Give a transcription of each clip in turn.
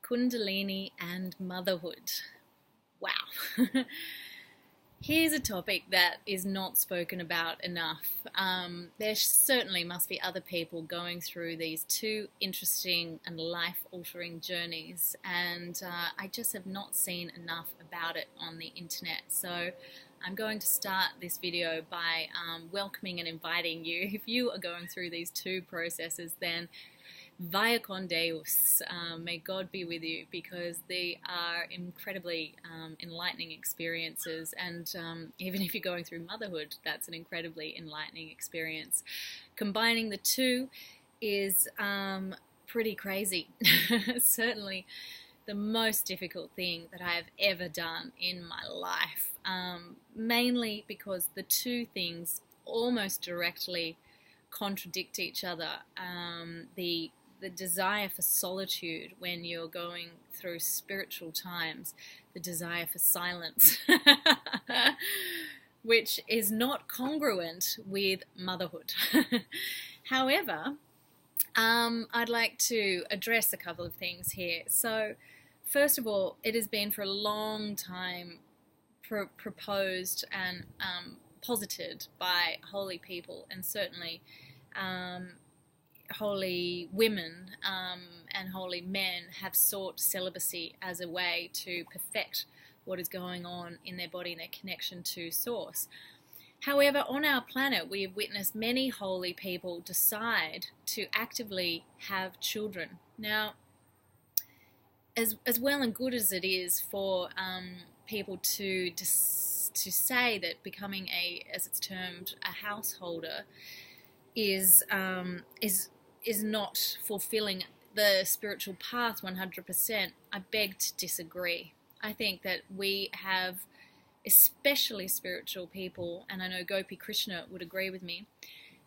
Kundalini and motherhood. Wow. Here's a topic that is not spoken about enough. There certainly must be other people going through these two interesting and life-altering journeys, and I just have not seen enough about it on the internet. So I'm going to start this video by welcoming and inviting you. If you are going through these two processes, then Via con Deus, may God be with you, because they are incredibly enlightening experiences, and even if you're going through motherhood, that's an incredibly enlightening experience. Combining the two is pretty crazy. Certainly the most difficult thing that I have ever done in my life, mainly because the two things almost directly contradict each other. The desire for solitude when you're going through spiritual times, the desire for silence, which is not congruent with motherhood. However, I'd like to address a couple of things here. So, first of all, it has been for a long time proposed and posited by holy people, and certainly holy women and holy men have sought celibacy as a way to perfect what is going on in their body and their connection to Source. However, on our planet, we have witnessed many holy people decide to actively have children. Now, as well and good as it is for people to say that becoming as it's termed, a householder is not fulfilling the spiritual path 100%, I beg to disagree. I think that we have, especially spiritual people, and I know Gopi Krishna would agree with me,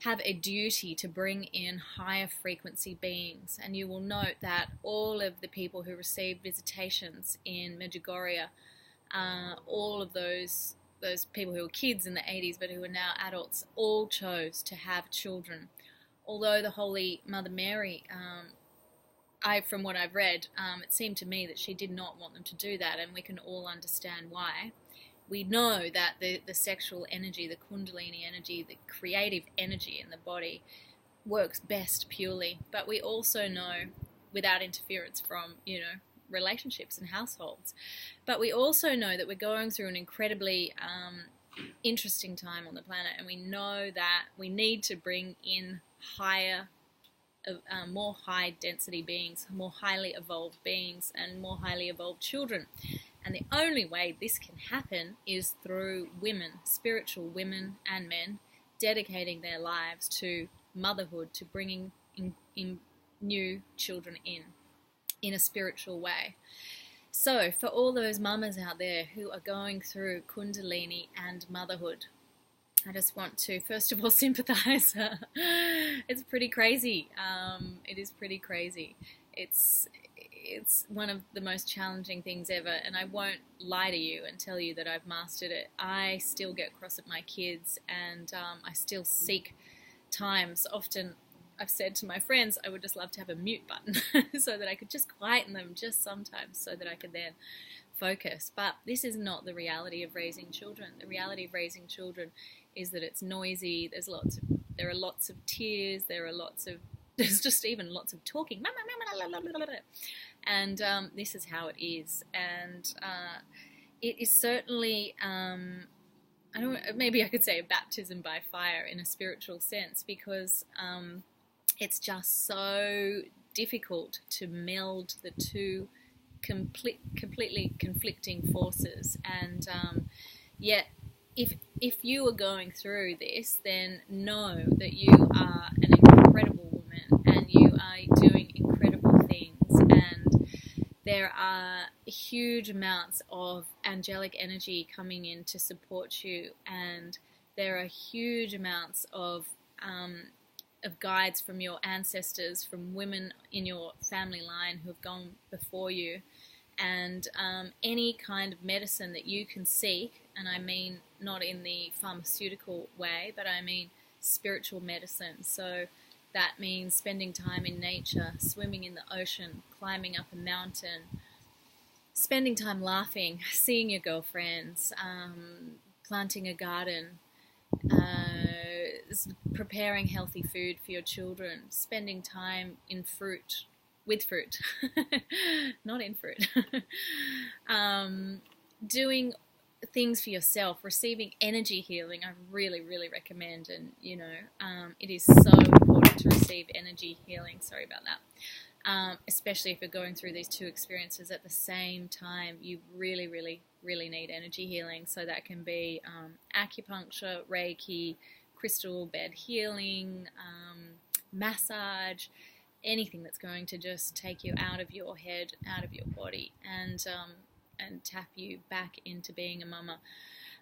have a duty to bring in higher frequency beings. And you will note that all of the people who received visitations in Medjugorje, all of those people who were kids in the 80s but who are now adults, all chose to have children. Although the Holy Mother Mary, from what I've read, it seemed to me that she did not want them to do that, and we can all understand why. We know that the sexual energy, the Kundalini energy, the creative energy in the body works best purely, but we also know, without interference from, relationships and households, but we also know that we're going through an incredibly interesting time on the planet, and we know that we need to bring in more high density beings, more highly evolved beings, and more highly evolved children. And the only way this can happen is through women, spiritual women and men, dedicating their lives to motherhood, to bringing in new children in a spiritual way. So for all those mamas out there who are going through Kundalini and motherhood, I just want to first of all sympathize. It's pretty crazy. It is pretty crazy. It's one of the most challenging things ever, and I won't lie to you and tell you that I've mastered it. I still get cross at my kids, and I still seek times. Often I've said to my friends I would just love to have a mute button so that I could just quieten them just sometimes, so that I could then focus. But this is not the reality of raising children. The reality of raising children is that it's noisy. There are lots of tears. There's just even lots of talking. And this is how it is. And it is certainly, maybe I could say a baptism by fire in a spiritual sense, because it's just so difficult to meld the two completely conflicting forces. And yet, if you are going through this, then know that you are an incredible woman, and you are doing incredible things, and there are huge amounts of angelic energy coming in to support you, and there are huge amounts of guides from your ancestors, from women in your family line who have gone before you, and any kind of medicine that you can seek, and I mean not in the pharmaceutical way, but I mean spiritual medicine. So that means spending time in nature, swimming in the ocean, climbing up a mountain, spending time laughing, seeing your girlfriends, planting a garden, preparing healthy food for your children, spending time in fruit, with fruit, not in fruit, doing things for yourself, receiving energy healing. I really, really recommend, and it is so important to receive energy healing. Sorry about that. Especially if you're going through these two experiences at the same time, you really, really, really need energy healing. So that can be acupuncture, Reiki, crystal bed healing, massage, anything that's going to just take you out of your head, out of your body, and tap you back into being a mama.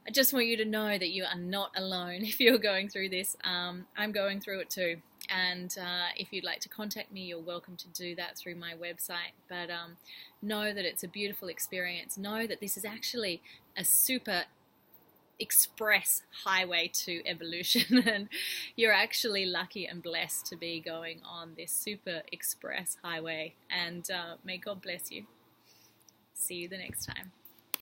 I just want you to know that you are not alone if you're going through this. I'm going through it too. And if you'd like to contact me, you're welcome to do that through my website. But know that it's a beautiful experience. Know that this is actually a super express highway to evolution, and you're actually lucky and blessed to be going on this super express highway. And may God bless you. See you the next time.